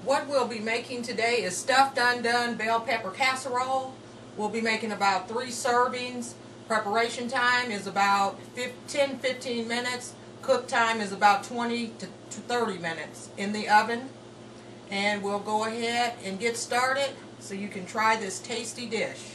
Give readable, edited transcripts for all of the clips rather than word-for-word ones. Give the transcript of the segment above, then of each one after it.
What we'll be making today is stuffed undone bell pepper casserole. We'll be making about 3 servings. Preparation time is about 10-15 minutes. Cook time is about 20 to 30 minutes in the oven. And we'll go ahead and get started so you can try this tasty dish.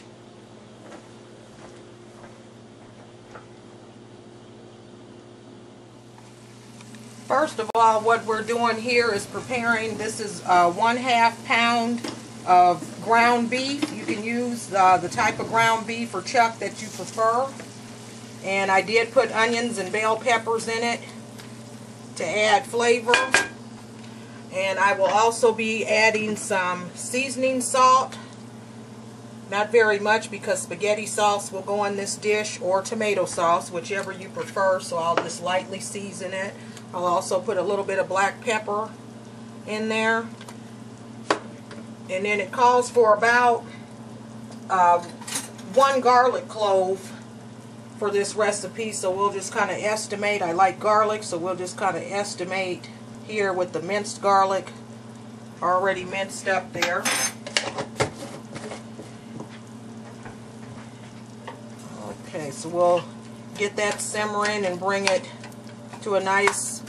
First of all, what we're doing here is preparing, this is 1/2 pound of ground beef. You can use the type of ground beef or chuck that you prefer. And I did put onions and bell peppers in it to add flavor. And I will also be adding some seasoning salt. Not very much because spaghetti sauce will go on this dish, or tomato sauce, whichever you prefer. So I'll just lightly season it. I'll also put a little bit of black pepper in there. And then it calls for about 1 garlic clove for this recipe. So we'll just kind of estimate. I like garlic, so we'll just kind of estimate here with the minced garlic already minced up there. Okay, so we'll get that simmering and bring it to a nice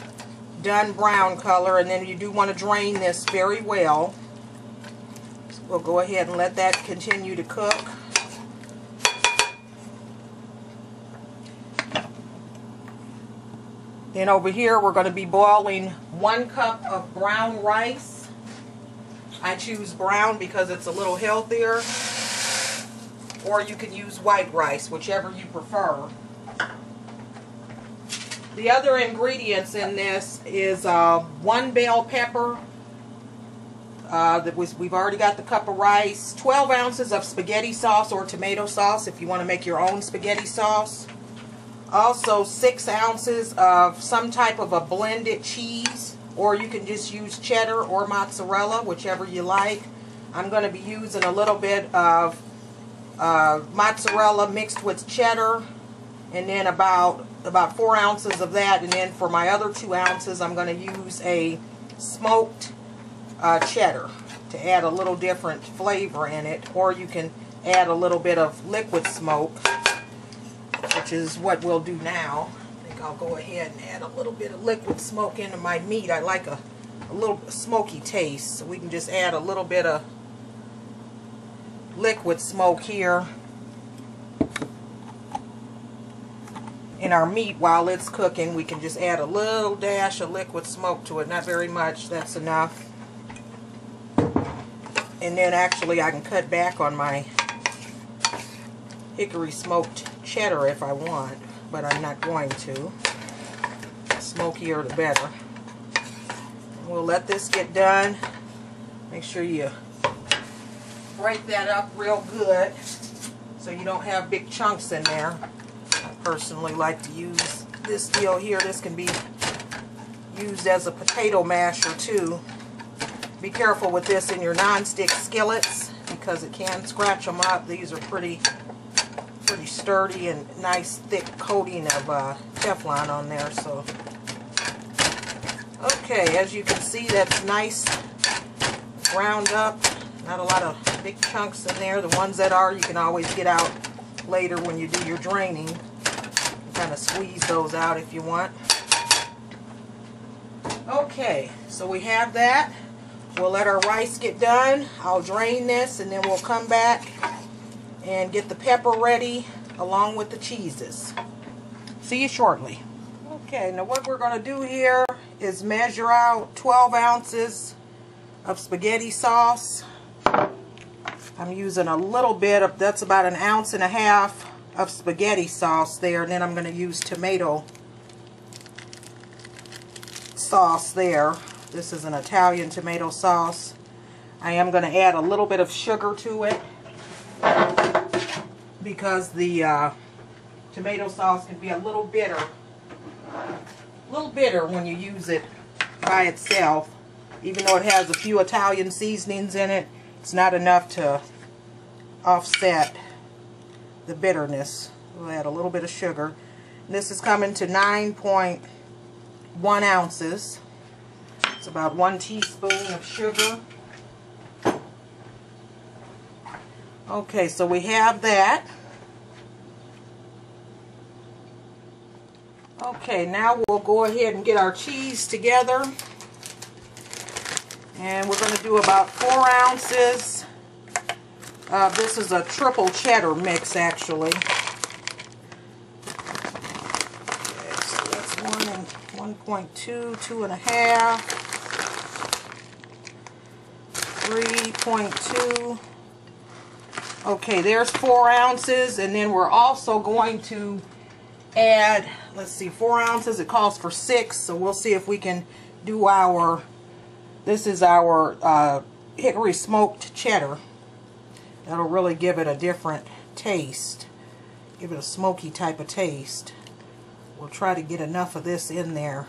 done brown color, and then you do want to drain this very well. So we'll go ahead and let that continue to cook. Then over here we're going to be boiling 1 cup of brown rice. I choose brown because it's a little healthier, or you can use white rice, whichever you prefer. The other ingredients in this is 1 bell pepper. We've already got the cup of rice. 12 ounces of spaghetti sauce or tomato sauce if you want to make your own spaghetti sauce. Also 6 ounces of some type of a blended cheese, or you can just use cheddar or mozzarella, whichever you like. I'm going to be using a little bit of mozzarella mixed with cheddar, and then about 4 ounces of that. And then for my other 2 ounces, I'm going to use a smoked cheddar to add a little different flavor in it. Or you can add a little bit of liquid smoke, which is what we'll do now. I think I'll go ahead and add a little bit of liquid smoke into my meat. I like a little smoky taste, so we can just add a little bit of liquid smoke here in our meat while it's cooking. We can just add a little dash of liquid smoke to it, not very much, that's enough. And then actually I can cut back on my hickory smoked cheddar if I want, but I'm not going to. The smokier the better. We'll let this get done. Make sure you break that up real good so you don't have big chunks in there. I personally like to use this deal here. This can be used as a potato masher too. Be careful with this in your non-stick skillets because it can scratch them up. These are pretty sturdy and nice thick coating of Teflon on there. So okay, as you can see, that's nice ground up. Not a lot of big chunks in there. The ones that are, you can always get out later when you do your draining. Kind of squeeze those out if you want. Okay, so we have that. We'll let our rice get done. I'll drain this, and then we'll come back and get the pepper ready along with the cheeses. See you shortly. Okay, now what we're going to do here is measure out 12 ounces of spaghetti sauce. I'm using a little bit of, that's about 1.5 ounces of spaghetti sauce there, and then I'm going to use tomato sauce there. This is an Italian tomato sauce. I am going to add a little bit of sugar to it because the tomato sauce can be a little bitter when you use it by itself. Even though it has a few Italian seasonings in it, it's not enough to offset the bitterness. We'll add a little bit of sugar. And this is coming to 9.1 ounces. It's about 1 teaspoon of sugar. Okay, so we have that. Okay, now we'll go ahead and get our cheese together. And we're going to do about 4 ounces. This is a triple cheddar mix, actually. Okay, so that's 1 and 1.2, 2.5, 3.2. Okay, there's 4 ounces, and then we're also going to add, let's see, 4 ounces. It calls for 6, so we'll see if we can do our, this is our hickory smoked cheddar. That'll really give it a different taste, give it a smoky type of taste. We'll try to get enough of this in there.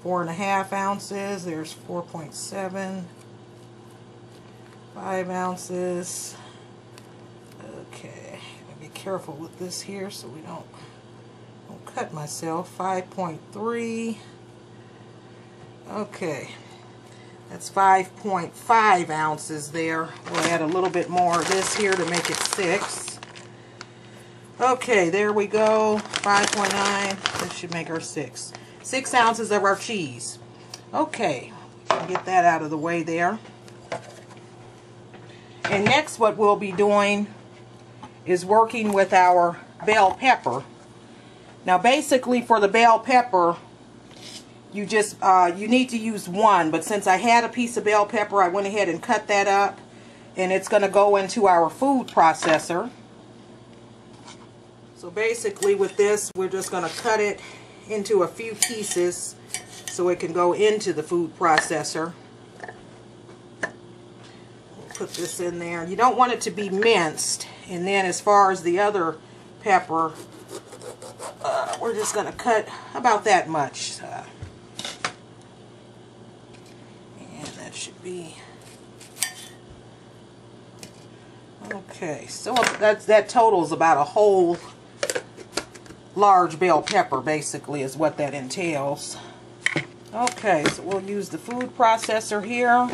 4.5 ounces, there's 4.7, 5 ounces. Okay, gotta be careful with this here so we don't cut myself. 5.3. Okay, that's 5.5 ounces there. We'll add a little bit more of this here to make it 6. Okay, there we go. 5.9. This should make our 6. 6 ounces of our cheese. Okay, get that out of the way there. And next, what we'll be doing is working with our bell pepper. Now, basically, for the bell pepper, you just you need to use 1, but since I had a piece of bell pepper, I went ahead and cut that up, and it's going to go into our food processor. So basically with this, we're just going to cut it into a few pieces so it can go into the food processor. We'll put this in there. You don't want it to be minced. And then as far as the other pepper, we're just going to cut about that much. And that should be okay. So that totals about a whole large bell pepper, basically, is what that entails. Okay, so we'll use the food processor here.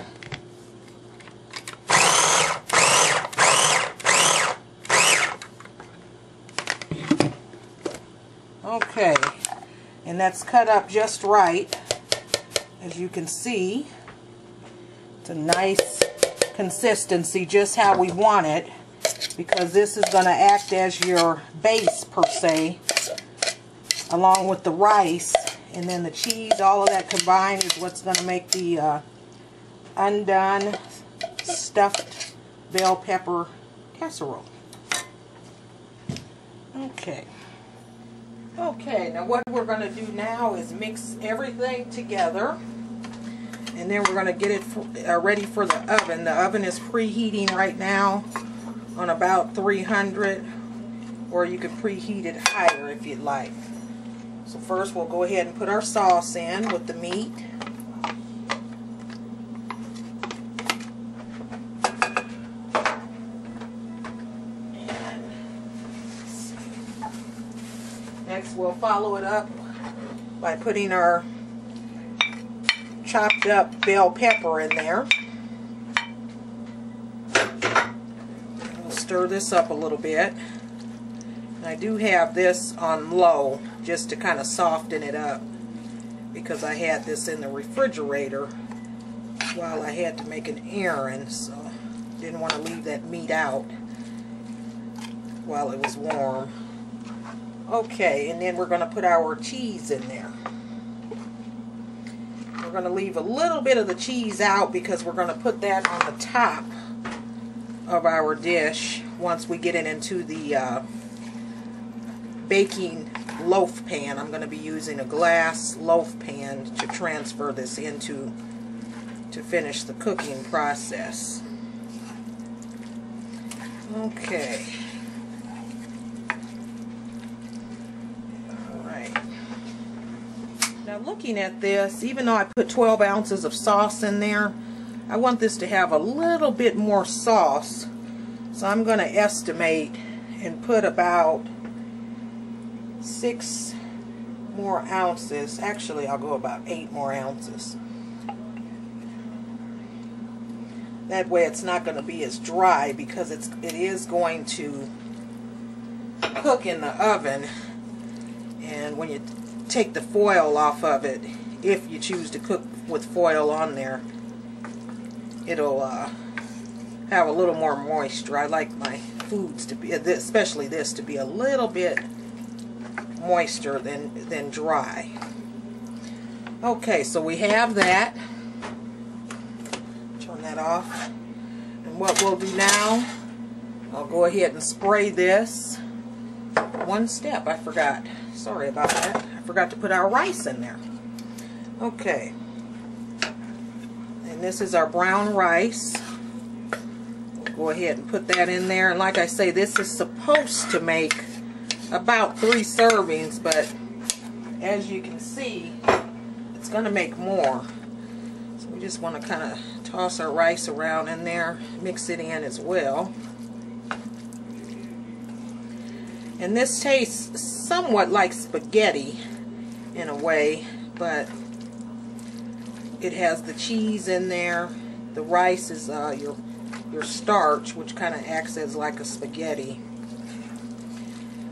Okay, and that's cut up just right, as you can see. It's a nice consistency, just how we want it, because this is going to act as your base, per se, along with the rice, and then the cheese. All of that combined is what's going to make the Undone stuffed bell pepper casserole. Okay. Okay, now what we're going to do now is mix everything together, and then we're going to get it ready for the oven. The oven is preheating right now on about 300, or you can preheat it higher if you'd like. So first we'll go ahead and put our sauce in with the meat. Next, we'll follow it up by putting our chopped up bell pepper in there. We'll stir this up a little bit. And I do have this on low just to kind of soften it up, because I had this in the refrigerator while I had to make an errand, so didn't want to leave that meat out while it was warm. Okay, and then we're going to put our cheese in there. We're going to leave a little bit of the cheese out because we're going to put that on the top of our dish once we get it into the baking loaf pan. I'm going to be using a glass loaf pan to transfer this into to finish the cooking process. Okay. Now, looking at this, even though I put 12 ounces of sauce in there, I want this to have a little bit more sauce. So I'm going to estimate and put about 6 more ounces. Actually, I'll go about 8 more ounces. That way it's not going to be as dry, because it is going to cook in the oven. And when you take the foil off of it, if you choose to cook with foil on there, it'll have a little more moisture. I like my foods to be, especially this, to be a little bit moister than dry. Okay, so we have that. Turn that off. And what we'll do now, I'll go ahead and spray this. One step I forgot. Sorry about that. I forgot to put our rice in there. Okay. And this is our brown rice. We'll go ahead and put that in there. And like I say, this is supposed to make about 3 servings, but as you can see, it's going to make more. So we just want to kind of toss our rice around in there, mix it in as well. And this tastes somewhat like spaghetti in a way, but it has the cheese in there. The rice is your starch, which kind of acts as like a spaghetti.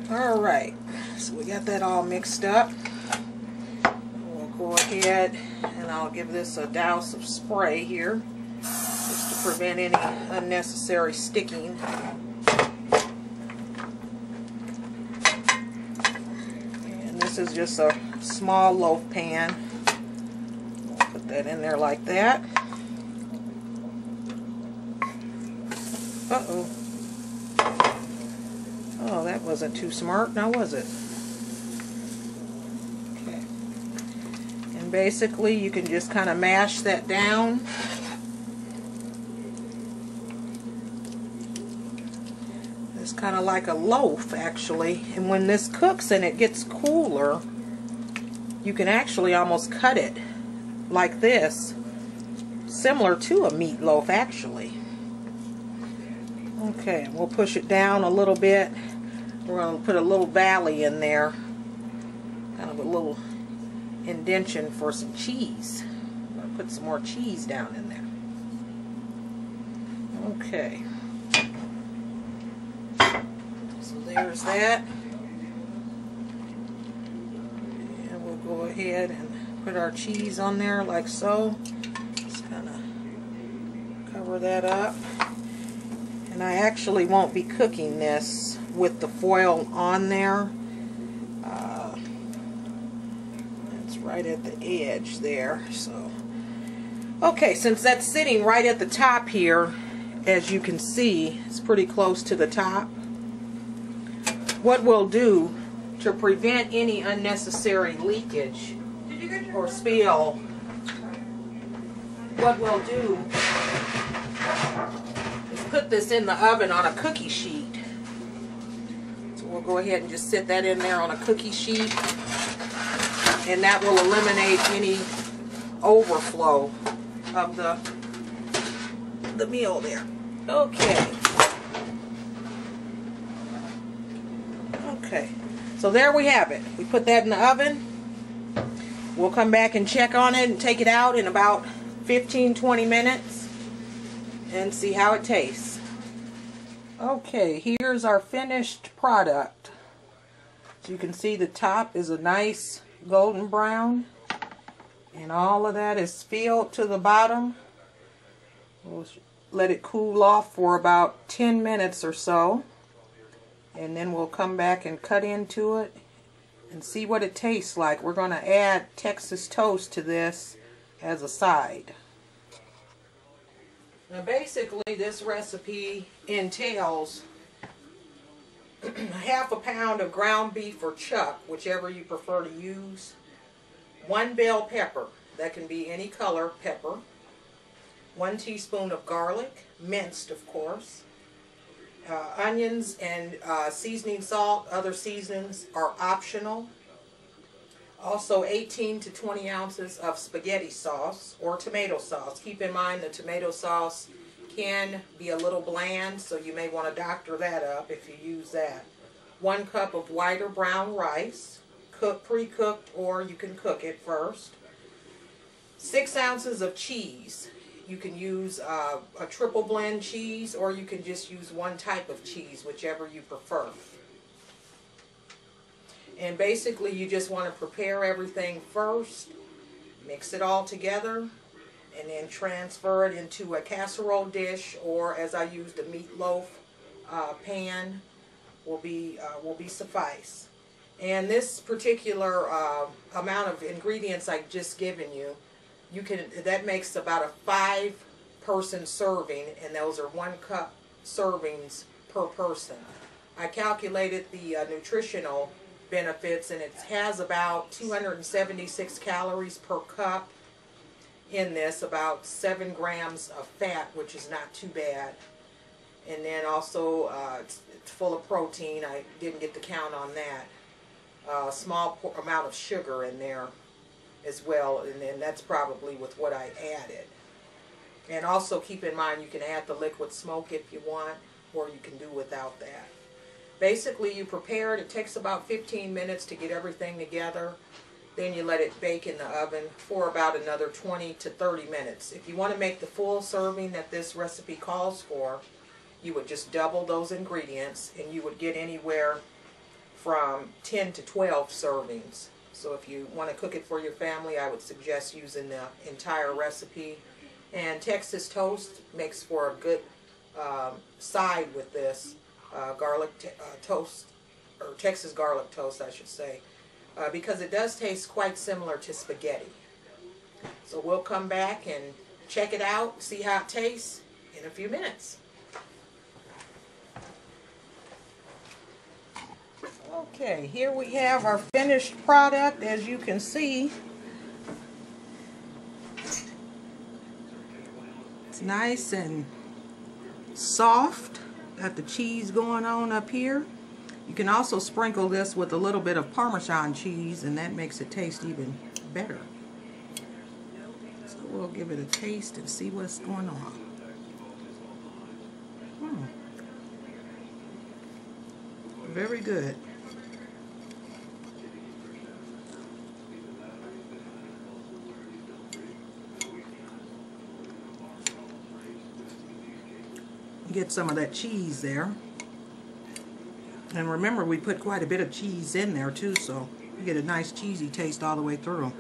Alright, so we got that all mixed up. We'll go ahead and I'll give this a douse of spray here, just to prevent any unnecessary sticking. And this is just a small loaf pan. We'll put that in there like that. Uh-oh. Oh, that wasn't too smart, now was it? Okay. And basically, you can just kind of mash that down. It's kind of like a loaf, actually. And when this cooks and it gets cooler, you can actually almost cut it like this, similar to a meatloaf, actually. Okay, we'll push it down a little bit. We're going to put a little valley in there, kind of a little indentation for some cheese. I'm going to put some more cheese down in there. Okay. So there's that. And we'll go ahead and put our cheese on there like so. Just kind of cover that up. And I actually won't be cooking this with the foil on there. It's right at the edge there. So, okay, since that's sitting right at the top here, as you can see, it's pretty close to the top. What we'll do to prevent any unnecessary leakage or spill, what we'll do is put this in the oven on a cookie sheet. So we'll go ahead and just sit that in there on a cookie sheet, and that will eliminate any overflow of the meal there. Okay. Okay. So there we have it. We put that in the oven. We'll come back and check on it and take it out in about 15-20 minutes and see how it tastes. Okay, here's our finished product. As you can see, the top is a nice golden brown, and all of that is filled to the bottom. We'll let it cool off for about 10 minutes or so, and then we'll come back and cut into it and see what it tastes like. We're going to add Texas toast to this as a side. Now basically this recipe entails half a pound of ground beef or chuck, whichever you prefer to use, 1 bell pepper, that can be any color pepper, 1 teaspoon of garlic, minced of course, onions and seasoning salt. Other seasonings are optional. Also 18 to 20 ounces of spaghetti sauce or tomato sauce. Keep in mind the tomato sauce can be a little bland, so you may want to doctor that up if you use that. 1 cup of white or brown rice, pre-cooked, or you can cook it first. 6 ounces of cheese. You can use a triple blend cheese, or you can just use one type of cheese, whichever you prefer. And basically you just want to prepare everything first, mix it all together, and then transfer it into a casserole dish, or as I used a meatloaf pan will be suffice. And this particular amount of ingredients I've just given you, that makes about a 5-person serving, and those are 1 cup servings per person. I calculated the nutritional benefits, and it has about 276 calories per cup in this, about 7 grams of fat, which is not too bad. And then also it's full of protein. I didn't get the count on that. A small amount of sugar in there as well, and then that's probably with what I added. And also keep in mind, you can add the liquid smoke if you want, or you can do without that. Basically you prepare it. It takes about 15 minutes to get everything together. Then you let it bake in the oven for about another 20 to 30 minutes. If you want to make the full serving that this recipe calls for, you would just double those ingredients, and you would get anywhere from 10 to 12 servings. So if you want to cook it for your family, I would suggest using the entire recipe. And Texas toast makes for a good side with this. Garlic toast, or Texas garlic toast I should say, because it does taste quite similar to spaghetti. So we'll come back and check it out, see how it tastes in a few minutes. Okay, here we have our finished product. As you can see, it's nice and soft. Got the cheese going on up here. You can also sprinkle this with a little bit of Parmesan cheese, and that makes it taste even better. So we'll give it a taste and see what's going on. Very good. Get some of that cheese there. And remember, we put quite a bit of cheese in there too, so you get a nice cheesy taste all the way through.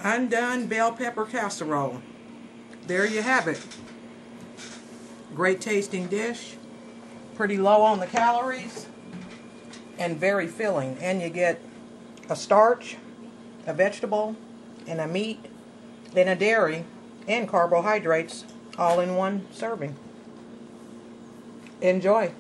Undone bell pepper casserole. There you have it. Great tasting dish. Pretty low on the calories. And very filling. And you get a starch, a vegetable, and a meat, then a dairy, and carbohydrates all in one serving. Enjoy.